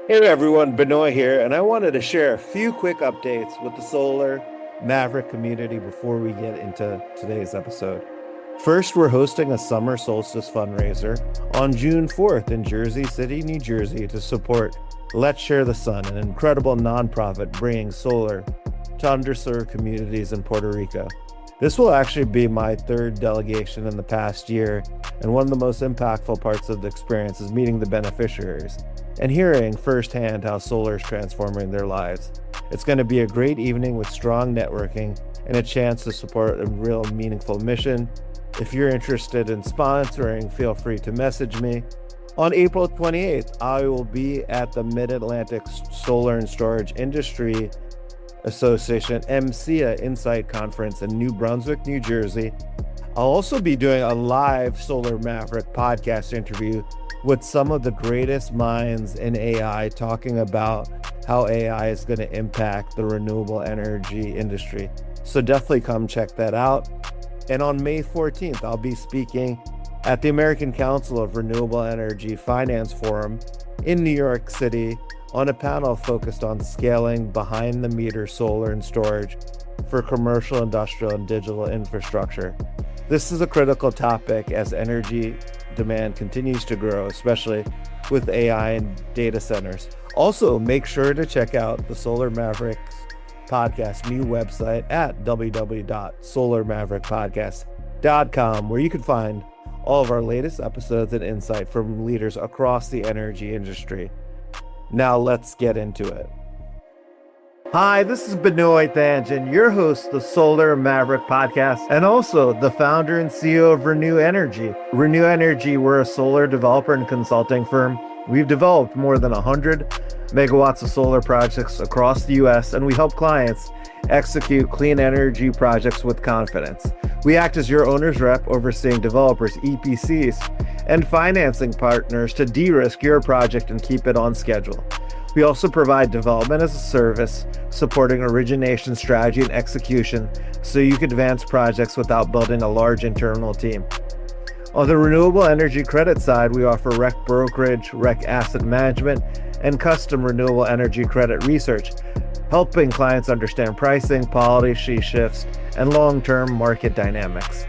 Hey everyone, Benoy here, and I wanted to share a few quick updates with the Solar Maverick community before we get into today's episode. First, we're hosting a summer solstice fundraiser on June 4th in Jersey City, New Jersey to support Let's Share the Sun, an incredible nonprofit bringing solar to underserved communities in Puerto Rico. This will actually be my third delegation in the past year, and one of the most impactful parts of the experience is meeting the beneficiaries and hearing firsthand how solar is transforming their lives. It's going to be a great evening with strong networking and a chance to support a real meaningful mission. If you're interested in sponsoring, feel free to message me. On April 28th, I will be at the Mid-Atlantic Solar and Storage Industry Association MCA Insight Conference in New Brunswick, New Jersey. I'll also be doing a live Solar Maverick podcast interview with some of the greatest minds in AI, talking about how AI is going to impact the renewable energy industry. So definitely come check that out. And on May 14th, I'll be speaking at the American Council of Renewable Energy Finance Forum in New York City on a panel focused on scaling behind the meter solar and storage for commercial, industrial, and digital infrastructure. This is a critical topic as energy demand continues to grow, especially with AI and data centers. Also, make sure to check out the Solar Mavericks podcast new website at www.solarmaverickpodcast.com, where you can find all of our latest episodes and insight from leaders across the energy industry. Now let's get into it. Hi, this is Benoy Thanjan, your host of the Solar Maverick podcast, and also the founder and CEO of Renewable Energy. Renewable Energy, we're a solar developer and consulting firm. We've developed more than 100 megawatts of solar projects across the US, and we help clients execute clean energy projects with confidence. We act as your owner's rep, overseeing developers, EPCs, and financing partners to de-risk your project and keep it on schedule. We also provide development as a service, supporting origination, strategy, and execution so you can advance projects without building a large internal team. On the renewable energy credit side, we offer REC brokerage, REC asset management, and custom renewable energy credit research, helping clients understand pricing, policy shifts, and long-term market dynamics.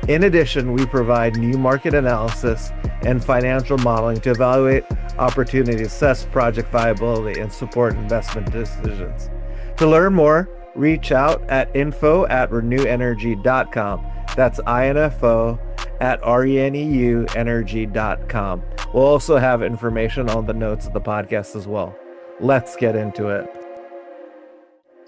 In addition, we provide new market analysis and financial modeling to evaluate opportunities, assess project viability, and support investment decisions. To learn more, reach out at info@reneuenergy.com. That's info@reneuenergy.com. We'll also have information on the notes of the podcast as well. Let's get into it.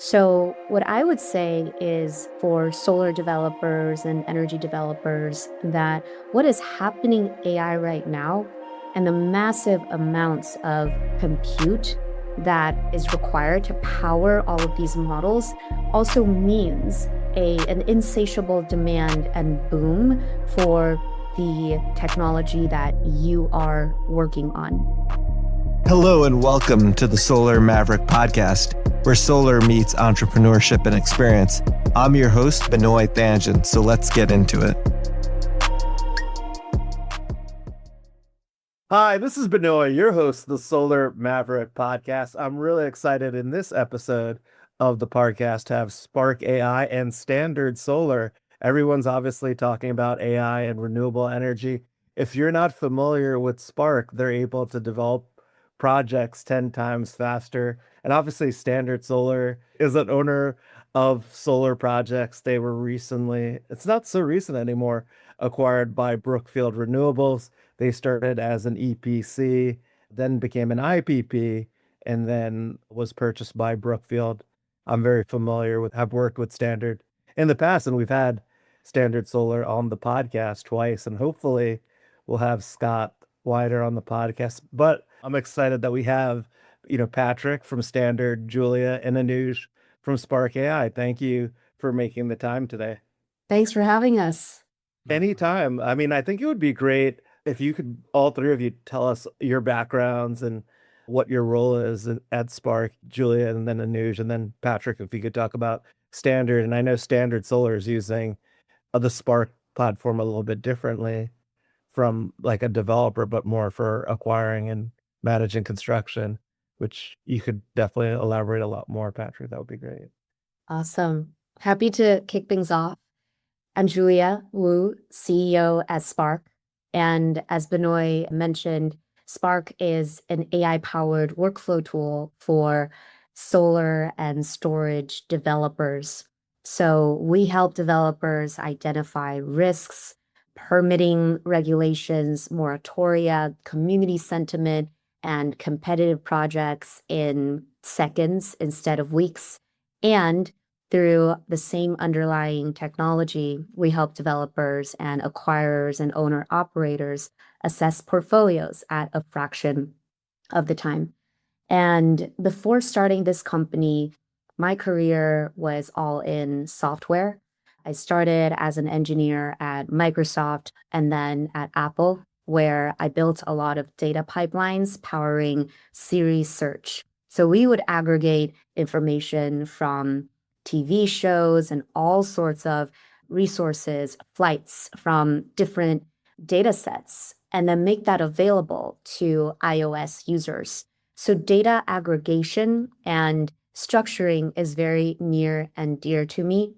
So what I would say is for solar developers and energy developers that what is happening AI right now and the massive amounts of compute that is required to power all of these models also means an insatiable demand and boom for the technology that you are working on. Hello and welcome to the Solar Maverick podcast, where solar meets entrepreneurship and experience. I'm your host, Benoy Thanjan, so let's get into it. Hi, this is Benoy, your host of the Solar Maverick podcast. I'm really excited in this episode of the podcast to have Spark AI and Standard Solar. Everyone's obviously talking about AI and renewable energy. If you're not familiar with Spark, they're able to develop projects 10 times faster. And obviously Standard Solar is an owner of solar projects. They were recently, it's not so recent anymore, acquired by Brookfield Renewables. They started as an EPC, then became an IPP, and then was purchased by Brookfield. I'm very familiar with, have worked with Standard in the past, and we've had Standard Solar on the podcast twice, and hopefully we'll have Scott Wider on the podcast. But I'm excited that we have, Patrick from Standard, Julia, and Anuj from Spark AI. Thank you for making the time today. Thanks for having us. Anytime. I mean, I think it would be great if you could, all three of you, tell us your backgrounds and what your role is at Spark, Julia, and then Anuj, and then Patrick, if you could talk about Standard. And I know Standard Solar is using the Spark platform a little bit differently from like a developer, but more for acquiring and managing construction. which you could definitely elaborate a lot more, Patrick. That would be great. Awesome. Happy to kick things off. I'm Julia Wu, CEO at Spark. And as Benoy mentioned, Spark is an AI-powered workflow tool for solar and storage developers. So we help developers identify risks, permitting regulations, moratoria, community sentiment, and competitive projects in seconds instead of weeks. And through the same underlying technology, we help developers and acquirers and owner operators assess portfolios at a fraction of the time. And before starting this company, my career was all in software. I started as an engineer at Microsoft and then at Apple, where I built a lot of data pipelines powering Siri search. So we would aggregate information from TV shows and all sorts of resources, flights from different data sets, and then make that available to iOS users. So data aggregation and structuring is very near and dear to me.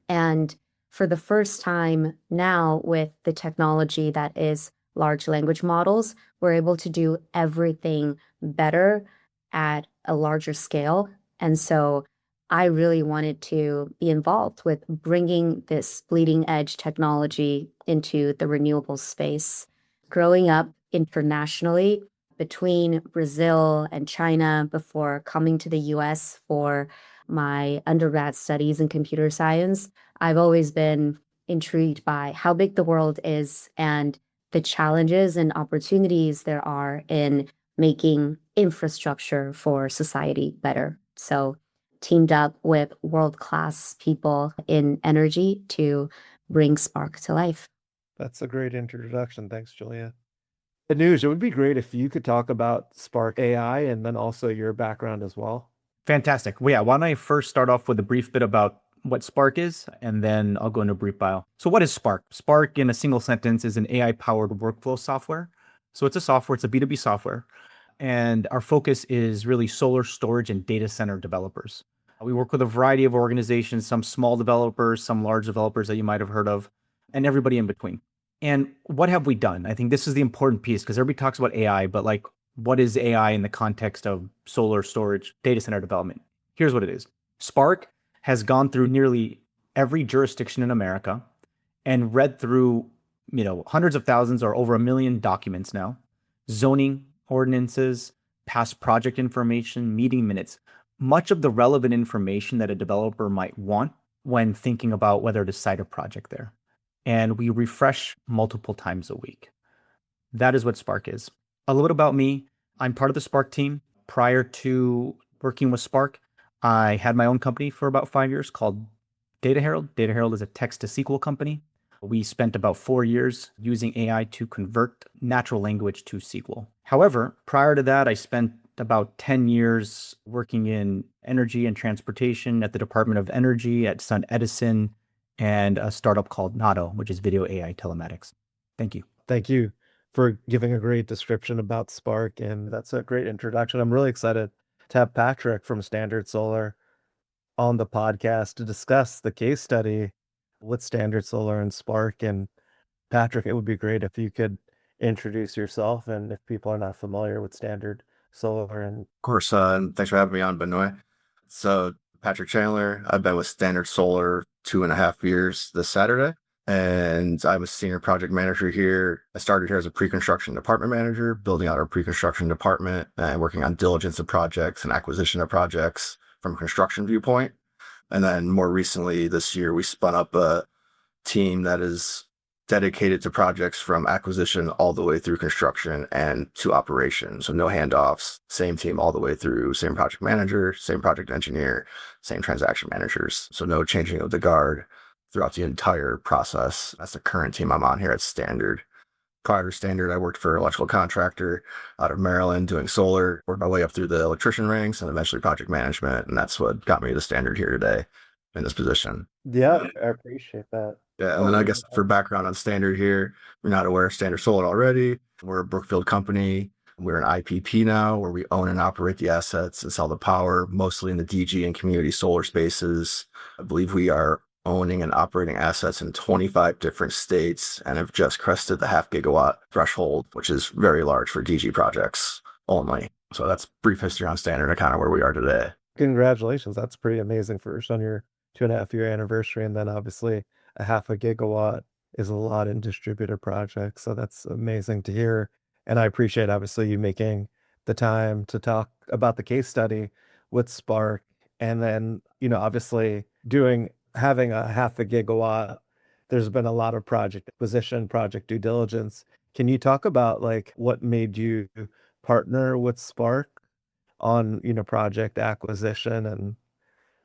And for the first time now, with the technology that is large language models, we're able to do everything better at a larger scale. And so I really wanted to be involved with bringing this bleeding edge technology into the renewable space. Growing up internationally between Brazil and China before coming to the US for my undergrad studies in computer science, I've always been intrigued by how big the world is and the challenges and opportunities there are in making infrastructure for society better. So teamed up with world-class people in energy to bring Spark to life. That's a great introduction. Thanks, Julia. Anuj, it would be great if you could talk about Spark AI and then also your background as well. Fantastic. Well, yeah, why don't I first start off with a brief bit about what Spark is, and then I'll go into a brief bio. So what is Spark? Spark, in a single sentence, is an AI-powered workflow software. So it's a software, it's a B2B software. And our focus is really solar storage and data center developers. We work with a variety of organizations, some small developers, some large developers that you might have heard of, and everybody in between. And what have we done? I think this is the important piece, because everybody talks about AI, but like, what is AI in the context of solar storage, data center development? Here's what it is. Spark has gone through nearly every jurisdiction in America and read through, hundreds of thousands or over 1 million documents now, zoning ordinances, past project information, meeting minutes, much of the relevant information that a developer might want when thinking about whether to site a project there. And we refresh multiple times a week. That is what Spark is. A little bit about me. I'm part of the Spark team. Prior to working with Spark, I had my own company for about 5 years called Data Herald. Data Herald is a text to SQL company. We spent about 4 years using AI to convert natural language to SQL. However, prior to that, I spent about 10 years working in energy and transportation at the Department of Energy, at Sun Edison, and a startup called Nato, which is video AI telematics. Thank you. Thank you for giving a great description about Spark, and that's a great introduction. I'm really excited to have Patrick from Standard Solar on the podcast to discuss the case study with Standard Solar and Spark. And Patrick, it would be great if you could introduce yourself, and if people are not familiar with Standard Solar. And Of course, and thanks for having me on, Benoy. So, Patrick Chandler, I've been with Standard Solar 2.5 years this Saturday, and I'm a senior project manager here. I started here as a pre-construction department manager, building out our pre-construction department and working on diligence of projects and acquisition of projects from a construction viewpoint. And then more recently this year, we spun up a team that is dedicated to projects from acquisition all the way through construction and to operations. So no handoffs, same team all the way through, same project manager, same project engineer, same transaction managers. So no changing of the guard throughout the entire process. That's the current team I'm on here at Standard. Prior to Standard, I worked for an electrical contractor out of Maryland doing solar, worked my way up through the electrician ranks and eventually project management. And that's what got me to Standard here today in this position. yeah, I appreciate that. Yeah, and then I guess for background on Standard here, if you're not aware of Standard Solar already, we're a Brookfield company. We're an IPP now where we own and operate the assets and sell the power, mostly in the DG and community solar spaces. I believe we are owning and operating assets in 25 different states and have just crested the 0.5 gigawatt threshold, which is very large for DG projects only. So that's brief history on Standard and kind of where we are today. Congratulations. That's pretty amazing first on your 2.5 year anniversary. And then obviously 0.5 gigawatt is a lot in distributed projects. So that's amazing to hear. And I appreciate obviously you making the time to talk about the case study with Spark. And then, obviously having a 0.5 gigawatt, there's been a lot of project acquisition, project due diligence. Can you talk about like what made you partner with Spark on, project acquisition and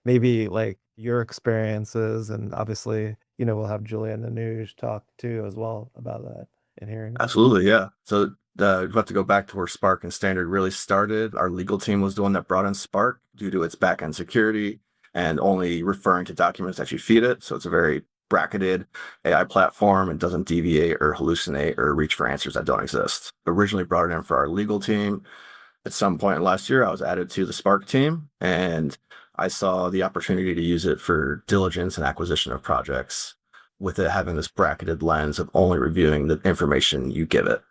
maybe like your experiences? And obviously, we'll have Julia and Anuj talk too as well about that and hearing. Absolutely, yeah. So we have to go back to where Spark and Standard really started. Our legal team was the one that brought in Spark due to its back-end security and only referring to documents that you feed it. So it's a very bracketed AI platform and doesn't deviate or hallucinate or reach for answers that don't exist. Originally brought it in for our legal team. At some point last year, I was added to the Spark team and I saw the opportunity to use it for diligence and acquisition of projects, with it having this bracketed lens of only reviewing the information you give it.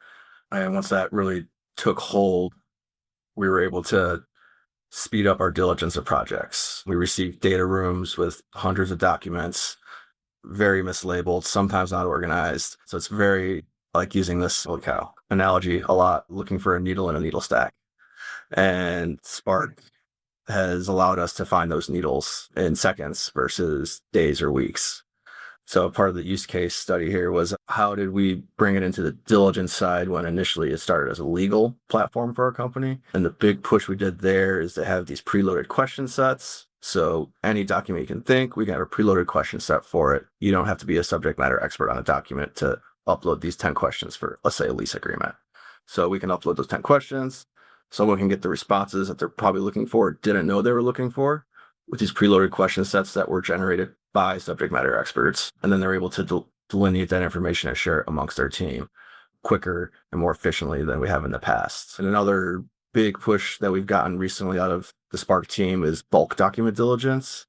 And once that really took hold, we were able to speed up our diligence of projects. We received data rooms with hundreds of documents, very mislabeled, sometimes not organized. So it's very like using this holy cow analogy a lot, looking for a needle in a needle stack. And Spark has allowed us to find those needles in seconds versus days or weeks. So part of the use case study here was how did we bring it into the diligence side when initially it started as a legal platform for our company? And the big push we did there is to have these preloaded question sets. So any document you can think, we can have a preloaded question set for it. You don't have to be a subject matter expert on a document to upload these 10 questions for, let's say, a lease agreement. So we can upload those 10 questions. Someone can get the responses that they're probably looking for, didn't know they were looking for, with these preloaded question sets that were generated by subject matter experts. And then they're able to delineate that information and share it amongst their team quicker and more efficiently than we have in the past. And another big push that we've gotten recently out of the Spark team is bulk document diligence.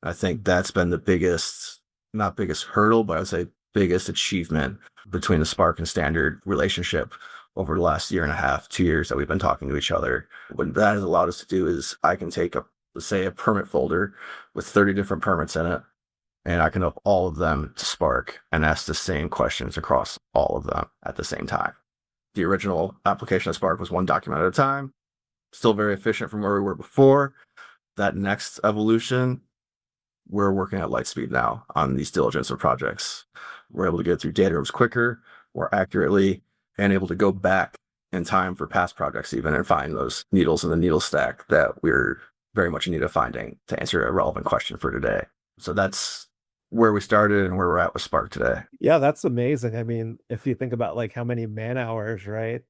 I think that's been the biggest, not biggest hurdle, but I would say biggest achievement between the Spark and Standard relationship over the last 1.5 to 2 years that we've been talking to each other. What that has allowed us to do is I can take a permit folder with 30 different permits in it, and I can up all of them to Spark and ask the same questions across all of them at the same time. The original application of Spark was one document at a time, still very efficient from where we were before. That next evolution, we're working at light speed now on these diligence of projects. We're able to get through data rooms quicker, more accurately, and able to go back in time for past projects even and find those needles in the needle stack that we're very much in need of finding to answer a relevant question for today. So that's where we started and where we're at with Spark today. Yeah, that's amazing. I mean, if you think about like how many man hours, right,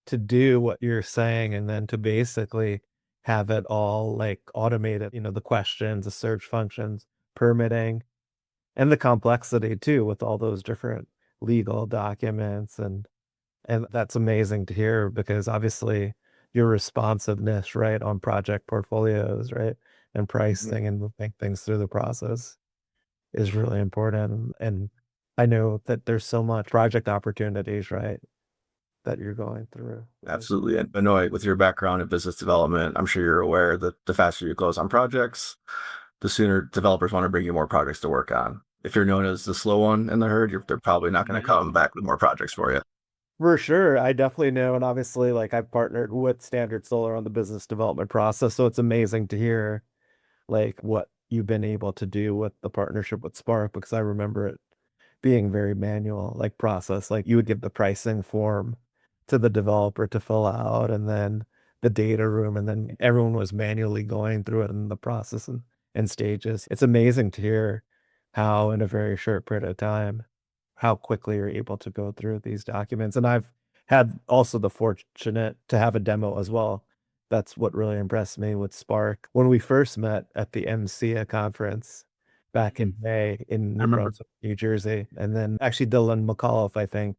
to do what you're saying and then to basically have it all like automated, the questions, the search functions, permitting, and the complexity too with all those different legal documents. And that's amazing to hear because obviously your responsiveness, right, on project portfolios, right, and pricing and moving things through the process is really important. And I know that there's so much project opportunities, right, that you're going through. Absolutely. And Benoy, with your background in business development, I'm sure you're aware that the faster you close on projects, the sooner developers want to bring you more projects to work on. If you're known as the slow one in the herd, they're probably not going to come back with more projects for you. For sure. I definitely know. And obviously, like I've partnered with Standard Solar on the business development process. So it's amazing to hear like what you've been able to do with the partnership with Spark, because I remember it being very manual, like process. Like you would give the pricing form to the developer to fill out and then the data room, and then everyone was manually going through it in the process and stages. It's amazing to hear how in a very short period of time how quickly you're able to go through these documents. And I've had also the fortunate to have a demo as well. That's what really impressed me with Spark. When we first met at the MCA conference back in May in New Brunswick, New Jersey, and then actually Dylan McAuliffe, I think,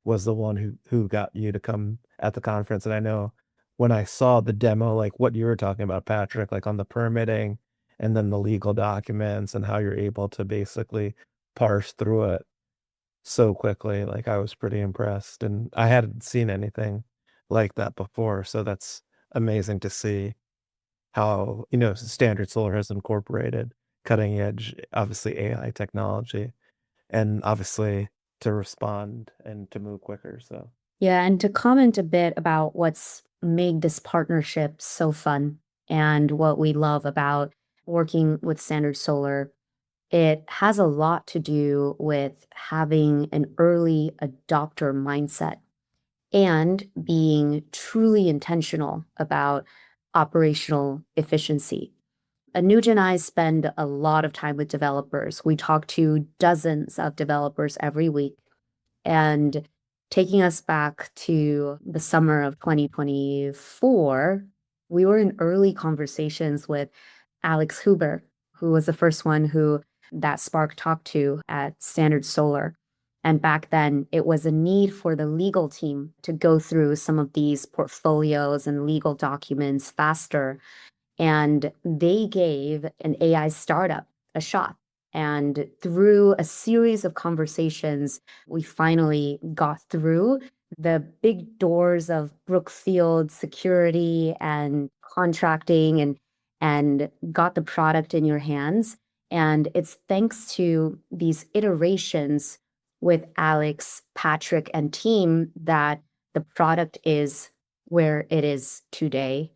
was the one who got you to come at the conference. And I know when I saw the demo, like what you were talking about, Patrick, like on the permitting and then the legal documents and how you're able to basically parse through it so quickly, like I was pretty impressed. And I hadn't seen anything like that before. So that's amazing to see how, Standard Solar has incorporated cutting edge, obviously AI technology, and obviously to respond and to move quicker. So Yeah, and to comment a bit about what's made this partnership so fun and what we love about working with Standard Solar, it has a lot to do with having an early adopter mindset and being truly intentional about operational efficiency. Anuj and I spend a lot of time with developers. We talk to dozens of developers every week. And taking us back to the summer of 2024, we were in early conversations with Alex Huber, who was the first one who that Spark talked to at Standard Solar. And back then, it was a need for the legal team to go through some of these portfolios and legal documents faster. And they gave an AI startup a shot. And through a series of conversations, we finally got through the big doors of Brookfield security and contracting and got the product in your hands. And it's thanks to these iterations with Alex, Patrick, and team that the product is where it is today.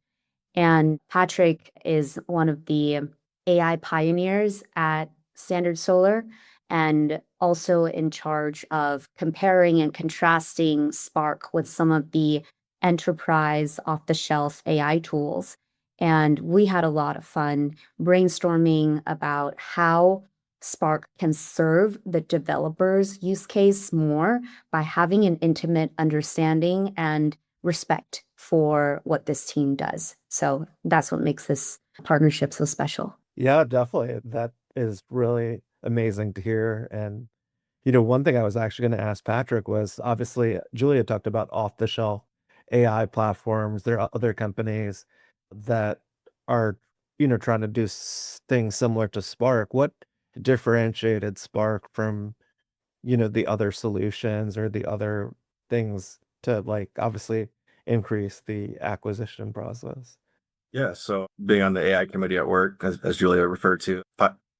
And Patrick is one of the AI pioneers at Standard Solar and also in charge of comparing and contrasting Spark with some of the enterprise off the shelf AI tools. And we had a lot of fun brainstorming about how Spark can serve the developer's use case more by having an intimate understanding and respect for what this team does. So that's what makes this partnership so special. yeah, definitely. That is really amazing to hear. And, one thing I was actually going to ask Patrick was obviously Julia talked about off the shelf AI platforms. There are other companies that are, trying to do things similar to Spark. What differentiated Spark from, the other solutions or the other things to like obviously increase the acquisition process? Yeah, so being on the AI committee at work, as Julia referred to,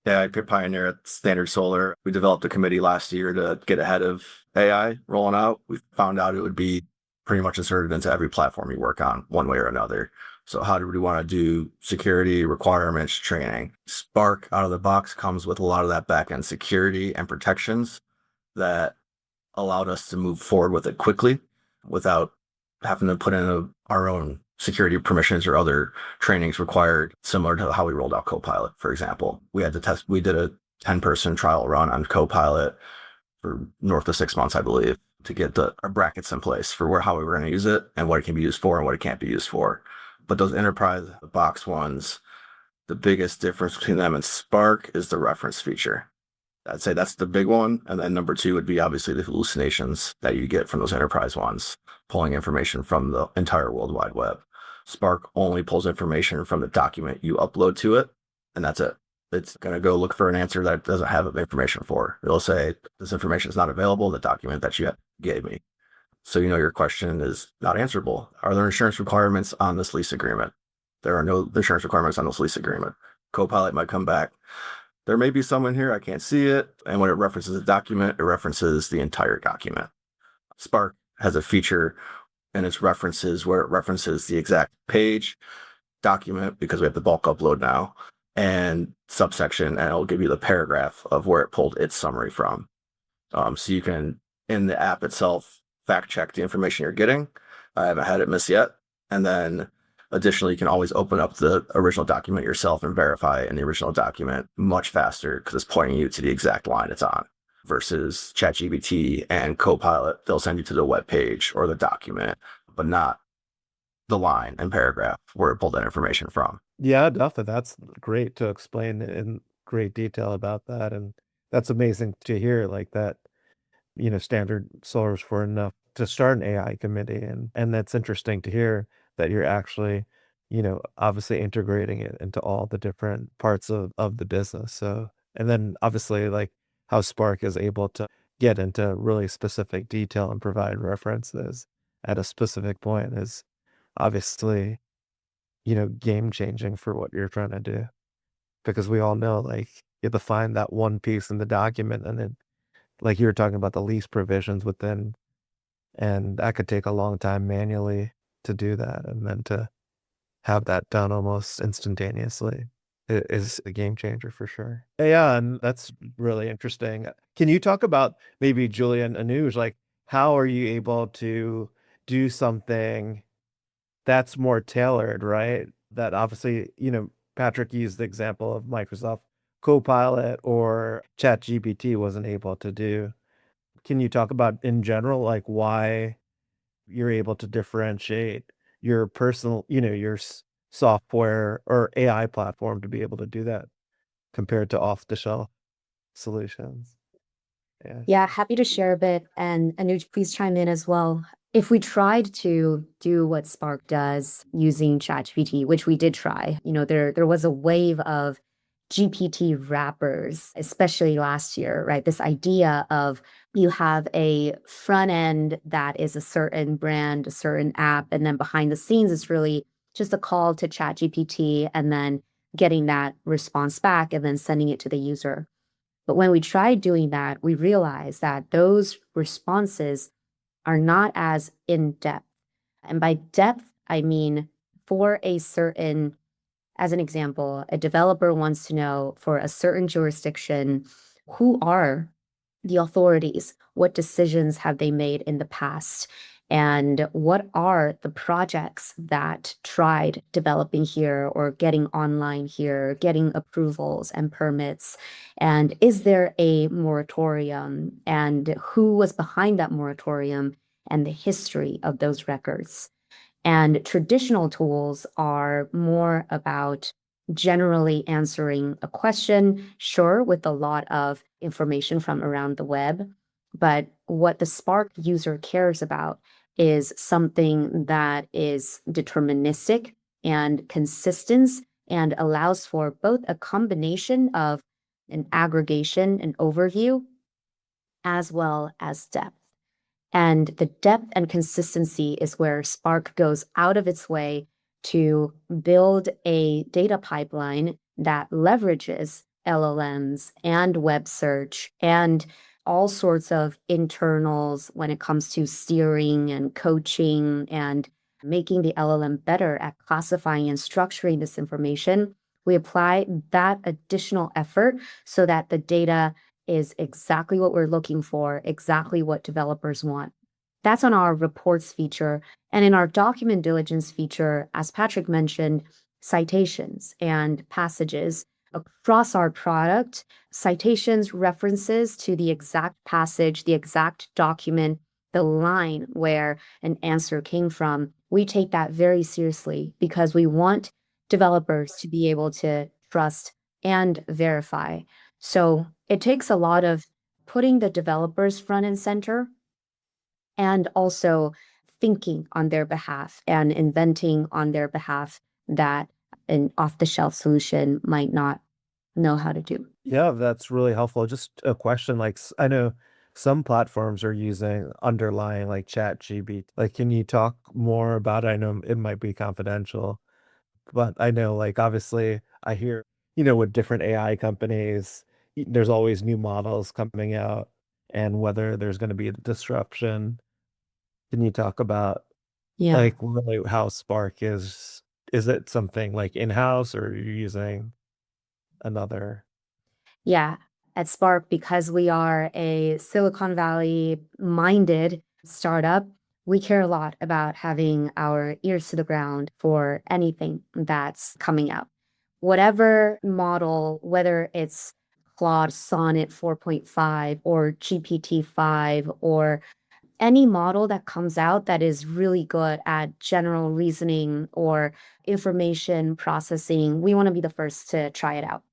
AI pioneer at Standard Solar, we developed a committee last year to get ahead of AI rolling out. We found out it would be pretty much inserted into every platform you work on, one way or another. So how do we want to do security requirements, training? Spark out of the box comes with a lot of that backend security and protections that allowed us to move forward with it quickly without having to put in our own security permissions or other trainings required, similar to how we rolled out Copilot, for example. We did a 10-person trial run on Copilot for north of 6 months, I believe, to get our brackets in place for how we were going to use it and what it can be used for and what it can't be used for. But those enterprise box ones, the biggest difference between them and Spark is the reference feature. I'd say that's the big one. And then number two would be obviously the hallucinations that you get from those enterprise ones, pulling information from the entire World Wide Web. Spark only pulls information from the document you upload to it, and that's it. It's going to go look for an answer that it doesn't have information for. It'll say, this information is not available in the document that you gave me. So your question is not answerable. Are there insurance requirements on this lease agreement? There are no insurance requirements on this lease agreement. Copilot might come back. There may be some in here, I can't see it. And when it references a document, it references the entire document. Spark has a feature in its references where it references the exact page, document, because we have the bulk upload now, and subsection, and it'll give you the paragraph of where it pulled its summary from. So you can, in the app itself, fact check the information you're getting. I haven't had it miss yet. And then additionally, you can always open up the original document yourself and verify in the original document much faster because it's pointing you to the exact line it's on versus ChatGPT and Copilot. They'll send you to the web page or the document, but not the line and paragraph where it pulled that information from. Yeah, definitely. That's great to explain in great detail about that. And that's amazing to hear like that. Standard Solar's for enough to start an AI committee. And that's interesting to hear that you're actually, obviously integrating it into all the different parts of the business. So, and then obviously like how Spark is able to get into really specific detail and provide references at a specific point is obviously, game changing for what you're trying to do. Because we all know like you have to find that one piece in the document and then like you were talking about the lease provisions within, and that could take a long time manually to do that. And then to have that done almost instantaneously is a game changer for sure. Yeah, and that's really interesting. Can you talk about maybe Julia and Anuj, like how are you able to do something that's more tailored, right? That obviously, Patrick used the example of Microsoft Copilot or ChatGPT wasn't able to do. Can you talk about in general, like why you're able to differentiate your personal, your software or AI platform to be able to do that compared to off the shelf solutions? Yeah. Yeah, happy to share a bit. And Anuj, please chime in as well. If we tried to do what Spark does using ChatGPT, which we did try, there was a wave of GPT wrappers, especially last year, right? This idea of you have a front end that is a certain brand, a certain app, and then behind the scenes it's really just a call to ChatGPT and then getting that response back and then sending it to the user. But when we tried doing that, we realized that those responses are not as in depth. And by depth, I mean for a certain, as an example, a developer wants to know for a certain jurisdiction, who are the authorities? What decisions have they made in the past? And what are the projects that tried developing here or getting online here, getting approvals and permits? And is there a moratorium? And who was behind that moratorium and the history of those records? And traditional tools are more about generally answering a question, sure, with a lot of information from around the web. But what the Spark user cares about is something that is deterministic and consistent and allows for both a combination of an aggregation and overview as well as depth. And the depth and consistency is where Spark goes out of its way to build a data pipeline that leverages LLMs and web search and all sorts of internals when it comes to steering and coaching and making the LLM better at classifying and structuring this information. We apply that additional effort so that the data is exactly what we're looking for, exactly what developers want. That's on our reports feature. And in our document diligence feature, as Patrick mentioned, citations and passages across our product, citations, references to the exact passage, the exact document, the line where an answer came from. We take that very seriously because we want developers to be able to trust and verify. So it takes a lot of putting the developers front and center and also thinking on their behalf and inventing on their behalf that an off-the-shelf solution might not know how to do. Yeah, that's really helpful. Just a question, like I know some platforms are using underlying like Chat GBT. Like, can you talk more about it? I know it might be confidential, but I know like obviously I hear, with different AI companies, there's always new models coming out and whether there's going to be a disruption. Can you talk about Yeah. like really how Spark is it something like in-house or are you using another? Yeah. At Spark, because we are a Silicon Valley minded startup, we care a lot about having our ears to the ground for anything that's coming out. Whatever model, whether it's Claude Sonnet 4.5 or GPT-5 or any model that comes out that is really good at general reasoning or information processing, we want to be the first to try it out.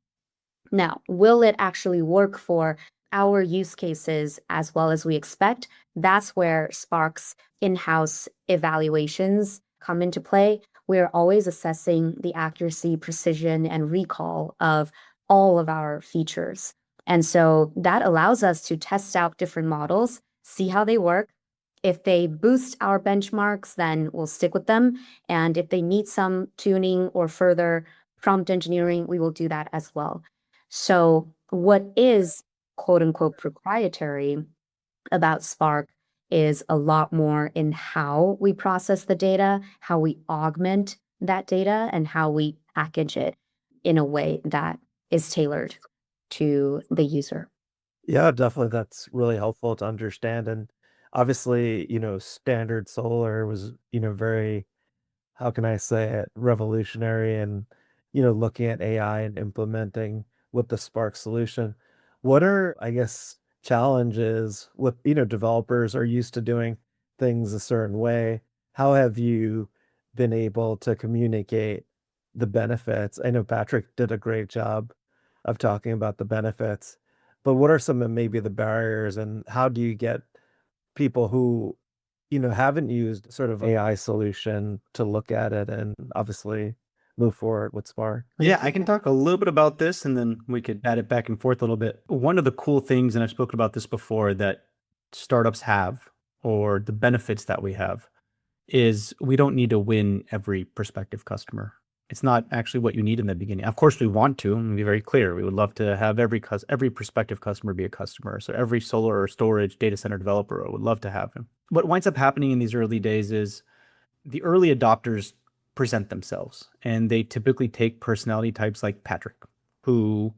Now, will it actually work for our use cases as well as we expect, that's where Spark's in-house evaluations come into play. We're always assessing the accuracy, precision, and recall of all of our features. And so that allows us to test out different models, see how they work. If they boost our benchmarks, then we'll stick with them. And if they need some tuning or further prompt engineering, we will do that as well. So what is quote unquote proprietary about Spark is a lot more in how we process the data, how we augment that data, and how we package it in a way that is tailored to the user. Yeah, definitely. That's really helpful to understand. And obviously, Standard Solar was, very, how can I say it, revolutionary and, looking at AI and implementing with the Spark solution. What are, I guess, challenges with, developers are used to doing things a certain way? How have you been able to communicate the benefits? I know Patrick did a great job of talking about the benefits, but what are some of maybe the barriers and how do you get people who haven't used sort of AI solution to look at it and obviously move forward with Spark? Yeah, I can talk a little bit about this and then we could add it back and forth a little bit. One of the cool things, and I've spoken about this before, that startups have, or the benefits that we have, is we don't need to win every prospective customer. It's not actually what you need in the beginning. Of course, we want to, and be very clear. We would love to have every prospective customer be a customer. So every solar or storage data center developer would love to have him. What winds up happening in these early days is the early adopters present themselves, and they typically take personality types like Patrick, who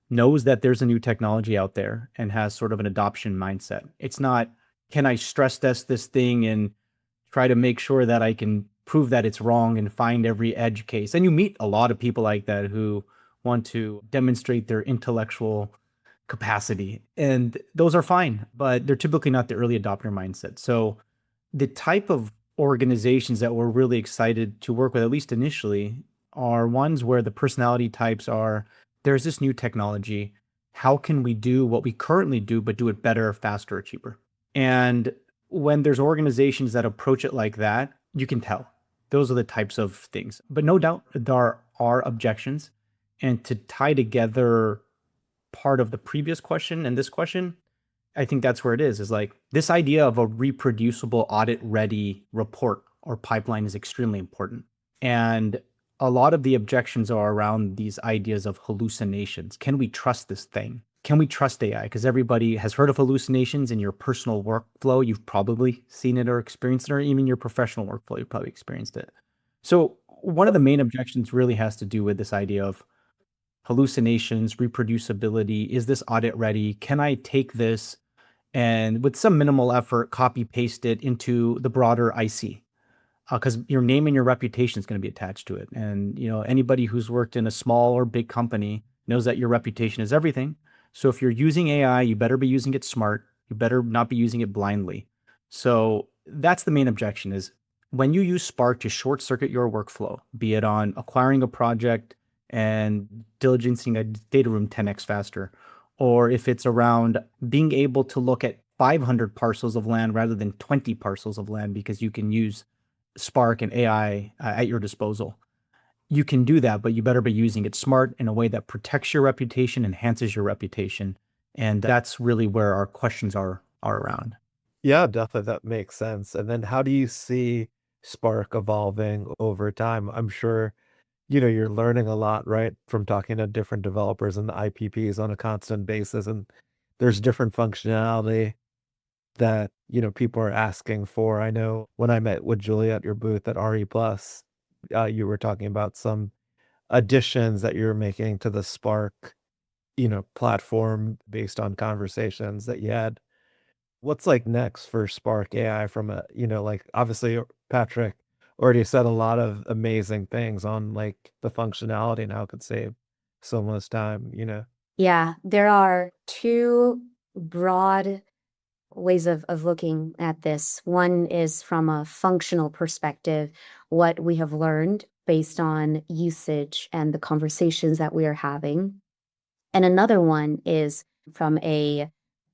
knows that there's a new technology out there and has sort of an adoption mindset. It's not, can I stress test this thing and try to make sure that I can prove that it's wrong and find every edge case. And you meet a lot of people like that who want to demonstrate their intellectual capacity. And those are fine, but they're typically not the early adopter mindset. So the type of organizations that we're really excited to work with, at least initially, are ones where the personality types are, there's this new technology. How can we do what we currently do, but do it better, faster, or cheaper? And when there's organizations that approach it like that, you can tell. Those are the types of things. But no doubt there are objections. And to tie together part of the previous question and this question, I think that's where it is like this idea of a reproducible audit-ready report or pipeline is extremely important. And a lot of the objections are around these ideas of hallucinations. Can we trust this thing? Can we trust AI? Because everybody has heard of hallucinations in your personal workflow. You've probably seen it or experienced it, or even your professional workflow, you've probably experienced it. So one of the main objections really has to do with this idea of hallucinations, reproducibility. Is this audit ready? Can I take this and with some minimal effort, copy paste it into the broader IC? Because your name and your reputation is going to be attached to it. And anybody who's worked in a small or big company knows that your reputation is everything. So if you're using AI, you better be using it smart. You better not be using it blindly. So that's the main objection is when you use Spark to short circuit your workflow, be it on acquiring a project and diligencing a data room 10x faster, or if it's around being able to look at 500 parcels of land rather than 20 parcels of land because you can use Spark and AI at your disposal. You can do that, but you better be using it smart in a way that protects your reputation, enhances your reputation. And that's really where our questions are around. Yeah, definitely. That makes sense. And then how do you see Spark evolving over time? I'm sure, you're learning a lot, right? From talking to different developers and the IPPs on a constant basis. And there's different functionality that, people are asking for. I know when I met with Julia at your booth at RE Plus, you were talking about some additions that you're making to the Spark, platform based on conversations that you had. What's like next for Spark AI from like obviously Patrick already said a lot of amazing things on like the functionality and how it could save someone's time. Yeah, there are two broad ways of looking at this. One is from a functional perspective, what we have learned based on usage and the conversations that we are having. And another one is from a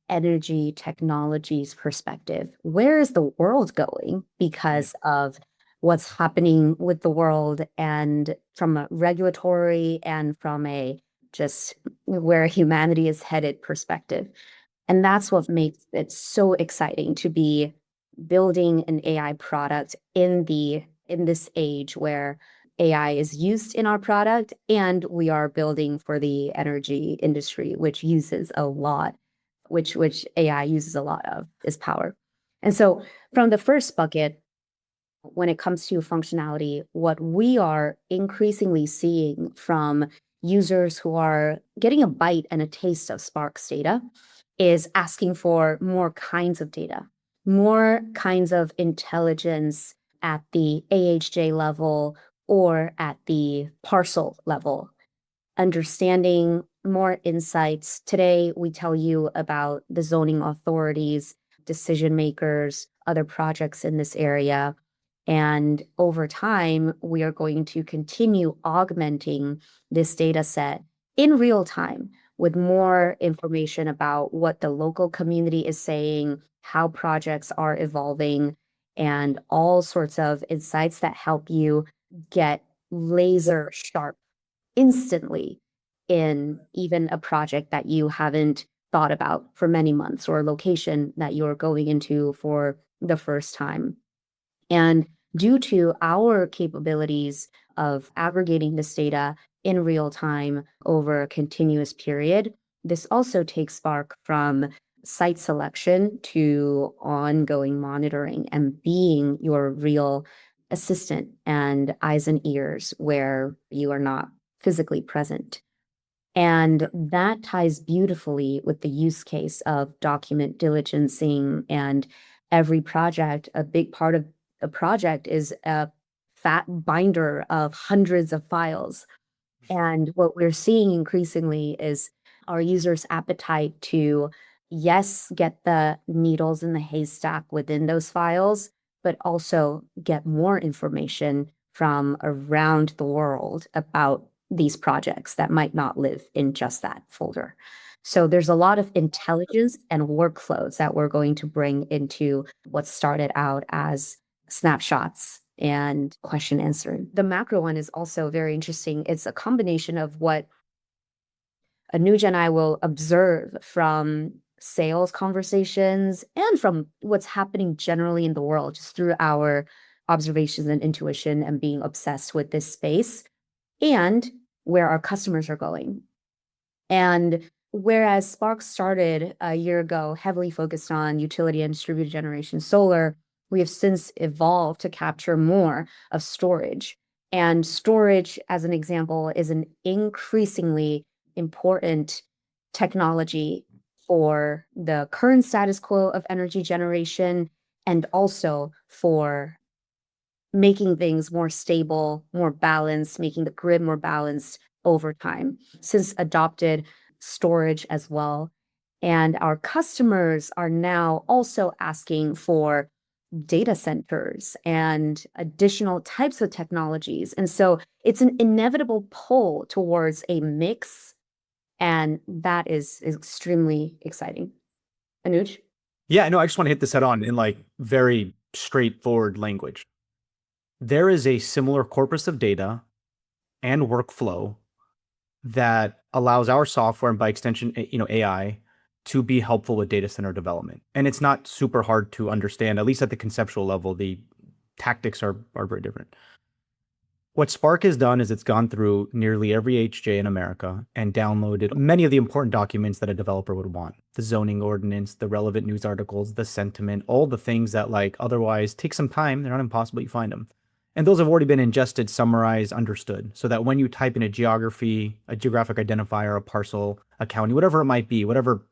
energy technologies perspective. Where is the world going because of what's happening with the world, and from a regulatory and from a just where humanity is headed perspective? And that's what makes it so exciting to be building an AI product in this age where AI is used in our product, and we are building for the energy industry, which uses a lot, which AI uses a lot of, is power. And so from the first bucket, when it comes to functionality, what we are increasingly seeing from users who are getting a bite and a taste of Spark's data is asking for more kinds of data, more kinds of intelligence at the AHJ level or at the parcel level, understanding more insights. Today, we tell you about the zoning authorities, decision makers, other projects in this area. And over time, we are going to continue augmenting this data set in real time with more information about what the local community is saying, how projects are evolving, and all sorts of insights that help you get laser sharp instantly in even a project that you haven't thought about for many months, or a location that you're going into for the first time. And due to our capabilities of aggregating this data in real time over a continuous period, this also takes Spark from site selection to ongoing monitoring and being your real assistant and eyes and ears where you are not physically present. And that ties beautifully with the use case of document diligencing. And every project, a big part of a project is a fat binder of hundreds of files. And what we're seeing increasingly is our users' appetite to, yes, get the needles in the haystack within those files, but also get more information from around the world about these projects that might not live in just that folder. So there's a lot of intelligence and workflows that we're going to bring into what started out as snapshots and question answering. The macro one is also very interesting. It's a combination of what Anuj and I will observe from sales conversations and from what's happening generally in the world, just through our observations and intuition and being obsessed with this space, and where our customers are going. And whereas Spark started a year ago heavily focused on utility and distributed generation solar, we have since evolved to capture more of storage. And storage, as an example, is an increasingly important technology for the current status quo of energy generation, and also for making things more stable, more balanced, making the grid more balanced over time, since adopted storage as well. And our customers are now also asking for data centers and additional types of technologies. And so it's an inevitable pull towards a mix, and that is extremely exciting. Anuj? Yeah, no, I just want to hit this head on in like very straightforward language. There is a similar corpus of data and workflow that allows our software, and by extension, AI, to be helpful with data center development. And it's not super hard to understand, at least at the conceptual level. The tactics are very different. What Spark has done is it's gone through nearly every HJ in America and downloaded many of the important documents that a developer would want. The zoning ordinance, the relevant news articles, the sentiment, all the things that like otherwise take some time. They're not impossible, you find them. And those have already been ingested, summarized, understood, so that when you type in a geography, a geographic identifier, a parcel, a county, whatever it might be, whatever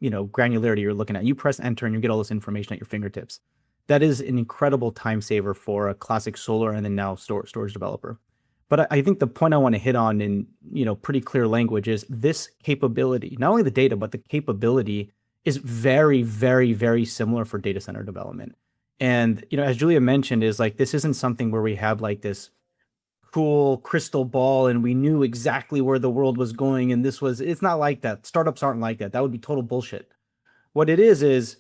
granularity you're looking at, you press enter and you get all this information at your fingertips. That is an incredible time saver for a classic solar and then now storage developer. But I think the point I want to hit on in pretty clear language is this capability, not only the data, but the capability is very, very, very similar for data center development. And as Julia mentioned, is like this isn't something where we have like this cool crystal ball and we knew exactly where the world was going. And it's not like that. Startups aren't like that. That would be total bullshit. What it is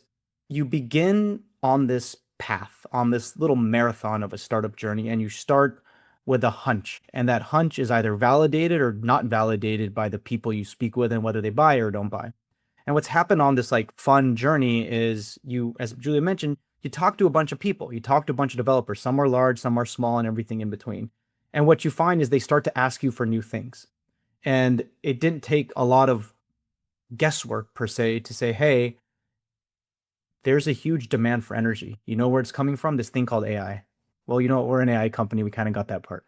you begin on this path, on this little marathon of a startup journey, and you start with a hunch. And that hunch is either validated or not validated by the people you speak with and whether they buy or don't buy. And what's happened on this like fun journey is you, as Julia mentioned, you talk to a bunch of people, you talk to a bunch of developers. Some are large, some are small, and everything in between. And what you find is they start to ask you for new things. And it didn't take a lot of guesswork per se to say, hey, there's a huge demand for energy. You know where it's coming from? This thing called AI. Well, you know, we're an AI company. We kind of got that part.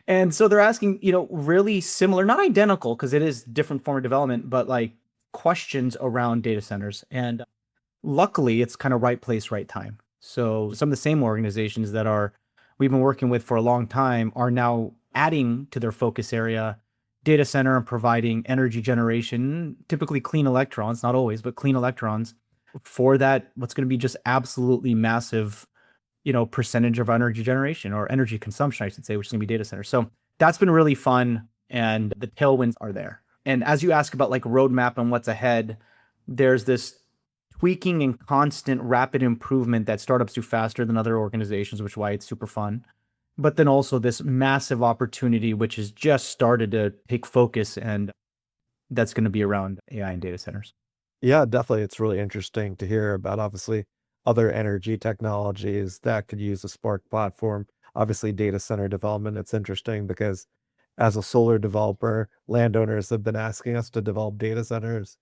And so they're asking, really similar, not identical, because it is different form of development, but like questions around data centers. And luckily, it's kind of right place, right time. So some of the same organizations that we've been working with for a long time are now adding to their focus area data center and providing energy generation, typically clean electrons, not always, but clean electrons for that, what's going to be just absolutely massive, percentage of energy generation or energy consumption, I should say, which is going to be data centers. So that's been really fun. And the tailwinds are there. And as you ask about like roadmap and what's ahead, there's this tweaking and constant rapid improvement that startups do faster than other organizations, which is why it's super fun. But then also this massive opportunity, which has just started to take focus, and that's going to be around AI and data centers. Yeah, definitely. It's really interesting to hear about, obviously, other energy technologies that could use a Spark platform. Obviously, data center development, it's interesting because as a solar developer, landowners have been asking us to develop data centers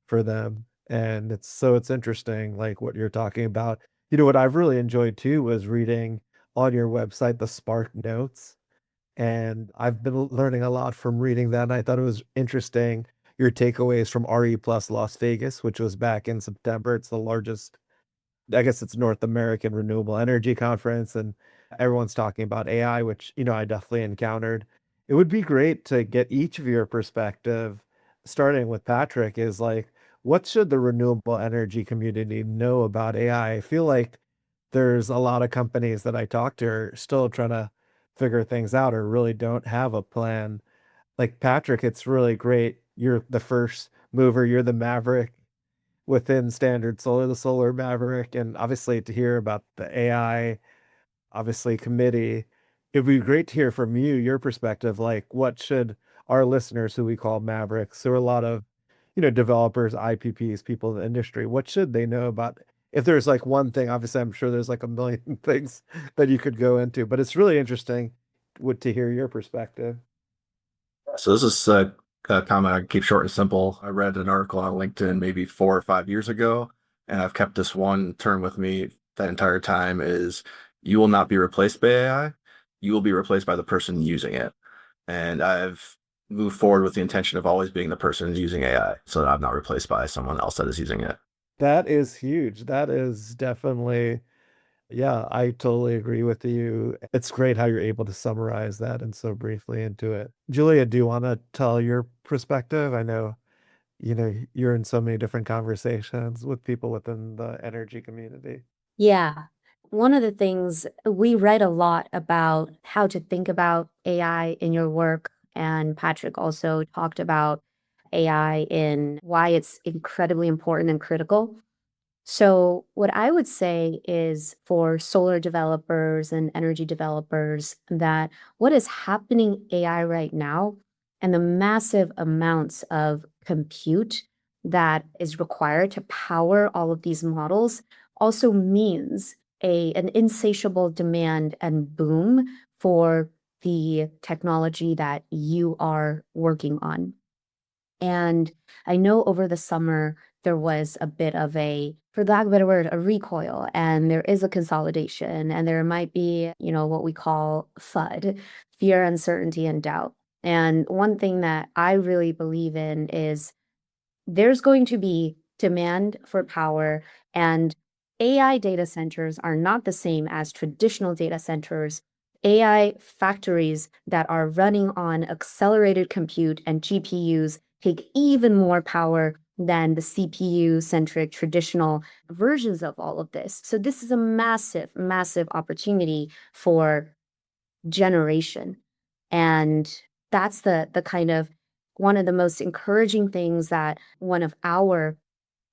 for them. And it's interesting, like what you're talking about. What I've really enjoyed too was reading on your website the Spark notes. And I've been learning a lot from reading that. And I thought it was interesting your takeaways from RE Plus Las Vegas, which was back in September. It's the largest, I guess it's North American Renewable Energy Conference, and everyone's talking about AI, which, I definitely encountered. It would be great to get each of your perspective, starting with Patrick, is like, what should the renewable energy community know about AI? I feel like there's a lot of companies that I talk to are still trying to figure things out or really don't have a plan. Like Patrick, it's really great. You're the first mover, you're the maverick within Standard Solar, the solar maverick, and obviously to hear about the AI, obviously committee. It'd be great to hear from you, your perspective, like what should our listeners, who we call mavericks, there are a lot of, developers, IPPs, people in the industry, what should they know about, if there's like one thing, obviously I'm sure there's like a million things that you could go into, but it's really interesting to hear your perspective. So this is a comment I keep short and simple. I read an article on LinkedIn maybe 4 or 5 years ago, and I've kept this one term with me that entire time is you will not be replaced by AI. You will be replaced by the person using it. And I've moved forward with the intention of always being the person using AI so that I'm not replaced by someone else that is using it. That is huge. That is definitely, yeah, I totally agree with you. It's great how you're able to summarize that and so briefly into it. Julia, do you want to tell your perspective? I know, you're in so many different conversations with people within the energy community. Yeah. One of the things we write a lot about how to think about AI in your work, and Patrick also talked about AI in why it's incredibly important and critical. So, what I would say is for solar developers and energy developers, that what is happening AI right now and the massive amounts of compute that is required to power all of these models also means an insatiable demand and boom for the technology that you are working on. And I know over the summer, there was a bit of for lack of a better word, a recoil, and there is a consolidation, and there might be, what we call FUD, fear, uncertainty, and doubt. And one thing that I really believe in is there's going to be demand for power, and AI data centers are not the same as traditional data centers. AI factories that are running on accelerated compute and GPUs take even more power than the CPU-centric traditional versions of all of this. So this is a massive, massive opportunity for generation. And that's the kind of one of the most encouraging things that one of our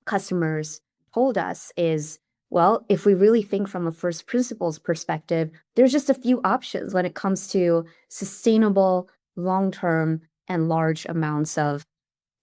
customers told us is, well, if we really think from a first principles perspective, there's just a few options when it comes to sustainable, long-term, and large amounts of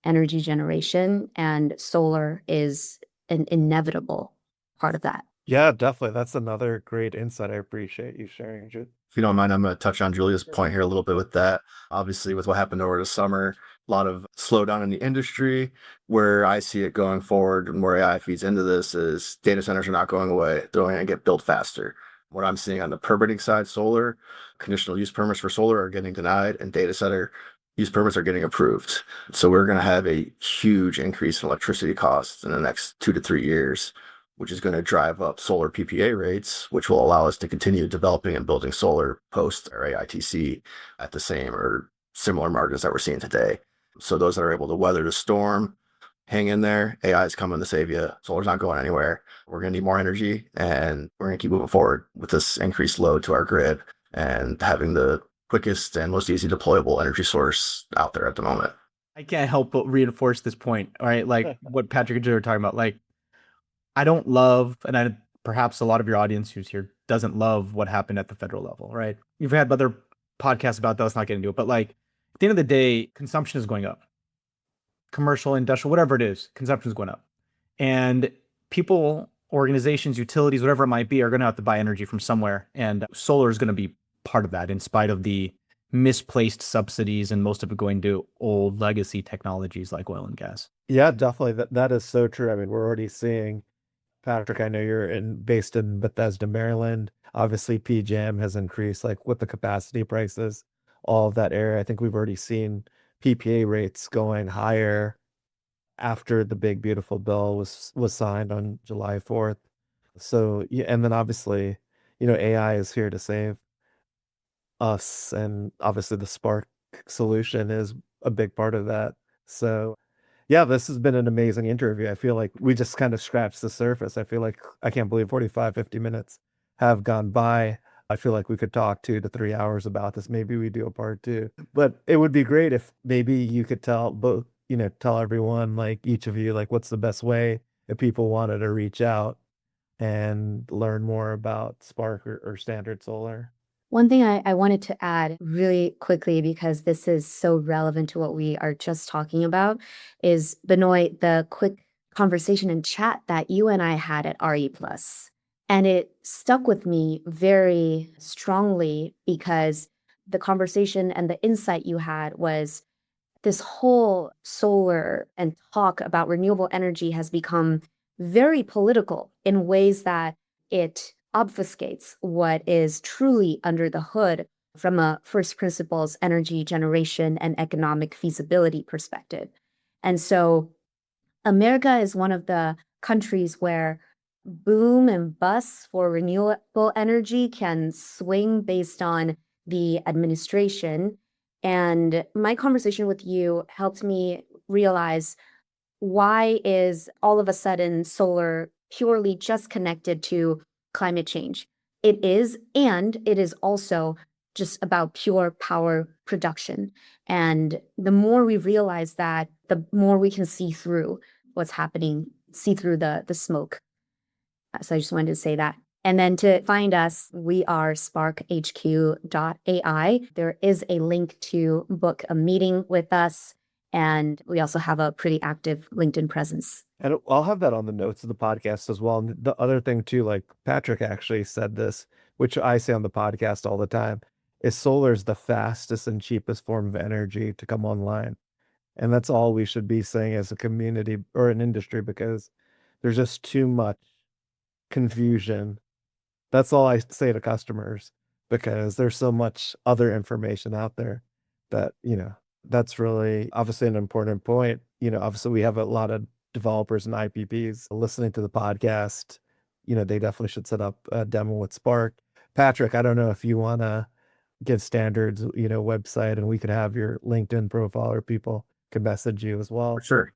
energy generation, and solar is an inevitable part of that. Yeah, definitely. That's another great insight. I appreciate you sharing, Jude. If you don't mind, I'm going to touch on Julia's point here a little bit with that. Obviously, with what happened over the summer, a lot of slowdown in the industry. Where I see it going forward and where AI feeds into this is data centers are not going away. They're only going to get built faster. What I'm seeing on the permitting side, solar, conditional use permits for solar are getting denied and data center use permits are getting approved. So we're going to have a huge increase in electricity costs in the next 2 to 3 years, which is going to drive up solar PPA rates, which will allow us to continue developing and building solar post our AITC at the same or similar margins that we're seeing today. So those that are able to weather the storm, hang in there. AI is coming to save you. Solar's not going anywhere. We're going to need more energy, and we're going to keep moving forward with this increased load to our grid and having the quickest and most easy deployable energy source out there at the moment. I can't help but reinforce this point, all right? Like what Patrick and Joe are talking about. Like, I don't love, and perhaps a lot of your audience who's here doesn't love what happened at the federal level, right? You've had other podcasts about that. Let's not get into it. But like, at the end of the day, consumption is going up. Commercial, industrial, whatever it is, consumption is going up. And people, organizations, utilities, whatever it might be, are going to have to buy energy from somewhere. And solar is going to be part of that, in spite of the misplaced subsidies and most of it going to old legacy technologies like oil and gas. Yeah, definitely. That is so true. I mean, we're already seeing, Patrick, I know you're based in Bethesda, Maryland. Obviously, PJM has increased, like with the capacity prices, all of that area. I think we've already seen PPA rates going higher after the big beautiful bill was signed on July 4th. So yeah, and then obviously, AI is here to save us, and obviously the Spark solution is a big part of that. So yeah, this has been an amazing interview. I feel like we just kind of scratched the surface. I feel like I can't believe 45, 50 minutes have gone by. I feel like we could talk 2 to 3 hours about this. Maybe we do a part 2. But it would be great if maybe you could tell everyone, like each of you, like what's the best way if people wanted to reach out and learn more about Spark or Standard Solar. One thing I wanted to add really quickly, because this is so relevant to what we are just talking about, is Benoy, the quick conversation and chat that you and I had at RE Plus. And it stuck with me very strongly because the conversation and the insight you had was this whole solar and talk about renewable energy has become very political in ways that it obfuscates what is truly under the hood from a first principles energy generation and economic feasibility perspective. And so America is one of the countries where boom and bust for renewable energy can swing based on the administration. And my conversation with you helped me realize, why is all of a sudden solar purely just connected to climate change? It is, and it is also just about pure power production. And the more we realize that, the more we can see through what's happening, see through the smoke. So I just wanted to say that. And then to find us, we are sparkhq.ai. There is a link to book a meeting with us. And we also have a pretty active LinkedIn presence. And I'll have that on the notes of the podcast as well. And the other thing too, like Patrick actually said this, which I say on the podcast all the time, is solar is the fastest and cheapest form of energy to come online. And that's all we should be saying as a community or an industry, because there's just too much confusion. That's all I say to customers, because there's so much other information out there that, that's really obviously an important point. Obviously we have a lot of developers and IPPs listening to the podcast. They definitely should set up a demo with Spark. Patrick, I don't know if you want to give Standards, website, and we could have your LinkedIn profile, or people can message you as well. Sure.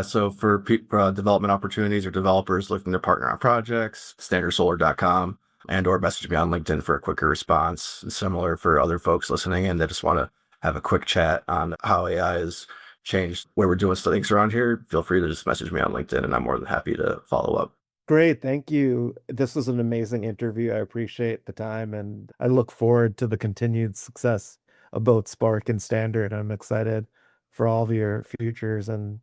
So for development opportunities or developers looking to partner on projects, standardsolar.com. and or message me on LinkedIn for a quicker response. Similar for other folks listening in that just want to have a quick chat on how AI has changed where we're doing things around here. Feel free to just message me on LinkedIn, and I'm more than happy to follow up. Great. Thank you. This was an amazing interview. I appreciate the time, and I look forward to the continued success of both Spark and Standard. I'm excited for all of your futures, and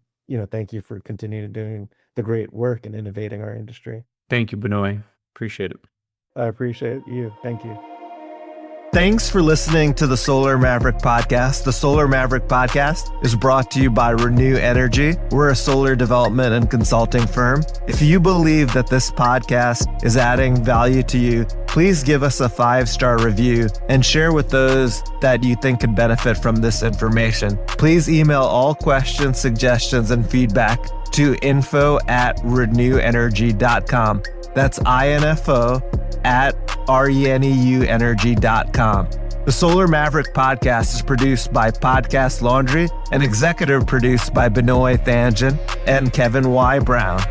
thank you for continuing doing the great work and innovating our industry. Thank you, Benoy. Appreciate it. I appreciate you. Thank you. Thanks for listening to the Solar Maverick Podcast. The Solar Maverick Podcast is brought to you by Reneu Energy. We're a solar development and consulting firm. If you believe that this podcast is adding value to you, please give us a 5-star review and share with those that you think could benefit from this information. Please email all questions, suggestions, and feedback to info@reneuenergy.com. That's info@reneuenergy.com. The Solar Maverick Podcast is produced by Podcast Laundry and executive produced by Benoy Thanjan and Kevin Y. Brown.